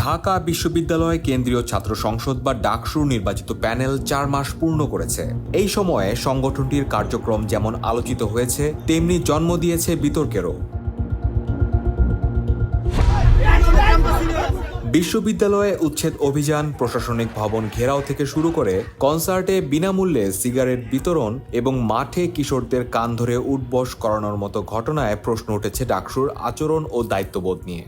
ঢাকা বিশ্ববিদ্যালয় কেন্দ্রীয় ছাত্র সংসদ বা ডাকসুর নির্বাচিত প্যানেল 4 মাস পূর্ণ করেছে। এই সময়ে সংগঠনটির কার্যক্রম যেমন আলোচিত হয়েছে, তেমনি জন্ম দিয়েছে বিতর্কেরও। বিশ্ববিদ্যালয়ে উচ্ছেদ অভিযান, প্রশাসনিক ভবন ঘেরাও থেকে শুরু করে কনসার্টে বিনামূল্যে সিগারেট বিতরণ এবং মাঠে কিশোরদের কান ধরে উঠবস করানোর মতো ঘটনায় প্রশ্ন উঠেছে ডাকসুর আচরণ ও দায়িত্ববোধ নিয়ে।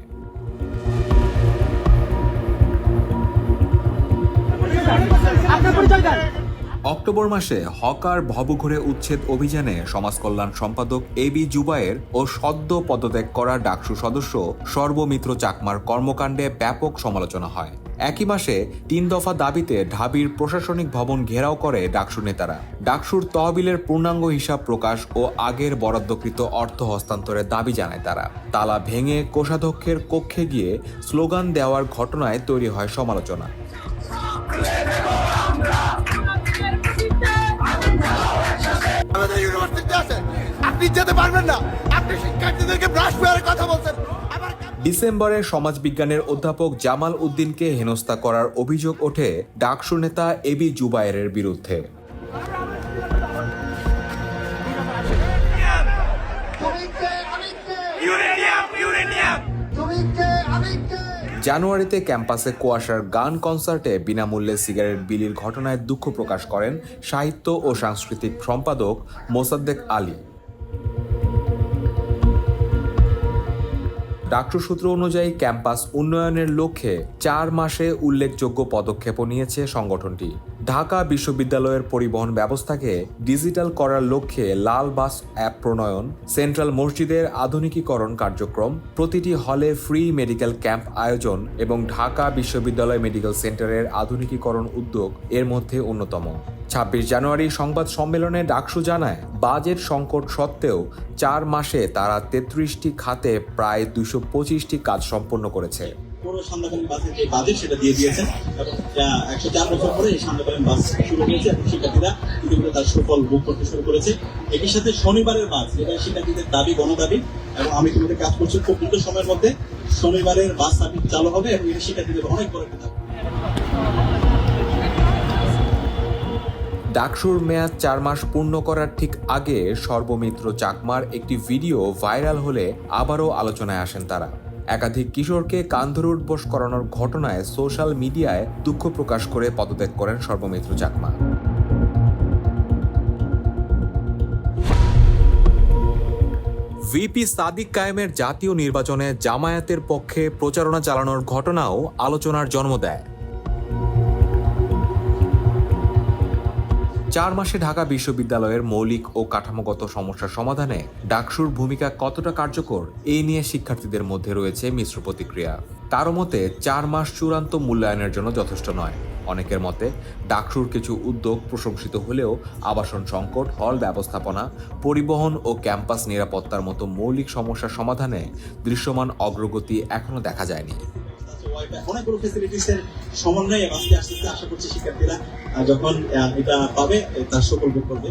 অক্টোবর মাসে হকার ভবঘুরে উচ্ছেদ অভিযানে সমাজ কল্যাণ সম্পাদক এবি জুবায়ের ও সদ্য পদত্যাগ করা ডাকসু সদস্য সর্বমিত্র চাকমার কর্মকাণ্ডে ব্যাপক সমালোচনা হয়। একই মাসে 3 দফা দাবিতে ঢাবির প্রশাসনিক ভবন ঘেরাও করে ডাকসু নেতারা। ডাকসুর তহবিলের পূর্ণাঙ্গ হিসাব প্রকাশ ও আগের বরাদ্দকৃত অর্থ হস্তান্তরের দাবি জানায় তারা। তালা ভেঙে কোষাধ্যক্ষের কক্ষে গিয়ে স্লোগান দেওয়ার ঘটনায় তৈরি হয় সমালোচনা। ডিসেম্বরে সমাজবিজ্ঞানের অধ্যাপক জামাল উদ্দিনকে হেনস্থা করার অভিযোগ ওঠে ডাকসু নেতা এবি জুবায়েরের বিরুদ্ধে। জানুয়ারিতে ক্যাম্পাসে কুয়াশার গান কনসার্টে বিনামূল্যে সিগারেট বিলির ঘটনায় দুঃখ প্রকাশ করেন সাহিত্য ও সাংস্কৃতিক সম্পাদক মোসাদ্দেক আলী। ডাকসু সূত্র অনুযায়ী ক্যাম্পাস উন্নয়নের লক্ষ্যে 4 মাসে উল্লেখযোগ্য পদক্ষেপও নিয়েছে সংগঠনটি। ঢাকা বিশ্ববিদ্যালয়ের পরিবহন ব্যবস্থাকে ডিজিটাল করার লক্ষ্যে লাল বাস অ্যাপ প্রণয়ন, সেন্ট্রাল মসজিদের আধুনিকীকরণ কার্যক্রম, প্রতিটি হলে ফ্রি মেডিকেল ক্যাম্প আয়োজন এবং ঢাকা বিশ্ববিদ্যালয় মেডিকেল সেন্টারের আধুনিকীকরণ উদ্যোগ এর মধ্যে অন্যতম। 26 জানুয়ারি সংবাদ সম্মেলনে ডাকসু জানায়, বাজেট সংকট সত্ত্বেও 4 মাসে তারা 33টি খাতে প্রায় 225টি কাজ সম্পন্ন করেছে। পুরো সান্ধ্যকালীন বাসের যে বাজেট সেটা দিয়ে দিয়েছেন এবং 104 বছর পরে এই সান্ধ্যকালীন বাস শুরু হয়েছে এবং শিক্ষার্থীরা ইতিমধ্যে তার সুফল ভোগ করতে শুরু করেছে। একই সাথে শনিবারের বাস, যেটা শিক্ষার্থীদের দাবি, গণদাবি, এবং আমি ইতিমধ্যে কাজ করছি খুব দ্রুত সময়ের মধ্যে শনিবারের বাস সার্ভিস চালু হবে এবং এটা শিক্ষার্থীদের অনেক বড় একটা দাবি। ডাকসুর মেয়াদ 4 মাস পূর্ণ করার ঠিক আগে সর্বমিত্র চাকমার একটি ভিডিও ভাইরাল হলে আবারও আলোচনায় আসেন তারা। একাধিক কিশোরকে কান ধরে উঠবস করানোর ঘটনায় সোশ্যাল মিডিয়ায় দুঃখ প্রকাশ করে পদত্যাগ করেন সর্বমিত্র চাকমা। ভিপি সাদিক কায়েমের জাতীয় নির্বাচনে জামায়াতের পক্ষে প্রচারণা চালানোর ঘটনাও আলোচনার জন্ম দেয়। 4 মাসে ঢাকা বিশ্ববিদ্যালয়ের মৌলিক ও কাঠামোগত সমস্যার সমাধানে ডাকসুর ভূমিকা কতটা কার্যকর, এই নিয়ে শিক্ষার্থীদের মধ্যে রয়েছে মিশ্র প্রতিক্রিয়া। কারো মতে 4 মাস চূড়ান্ত মূল্যায়নের জন্য যথেষ্ট নয়। অনেকের মতে ডাকসুর কিছু উদ্যোগ প্রশংসিত হলেও আবাসন সংকট, হল ব্যবস্থাপনা, পরিবহন ও ক্যাম্পাস নিরাপত্তার মতো মৌলিক সমস্যার সমাধানে দৃশ্যমান অগ্রগতি এখনো দেখা যায়নি। অনেকগুলো ফ্যাসিলিটিসের সমন্বয়ে আস্তে আস্তে আশা করছি শিক্ষার্থীরা যখন এটা পাবে তার সুফল ভোগ করবে।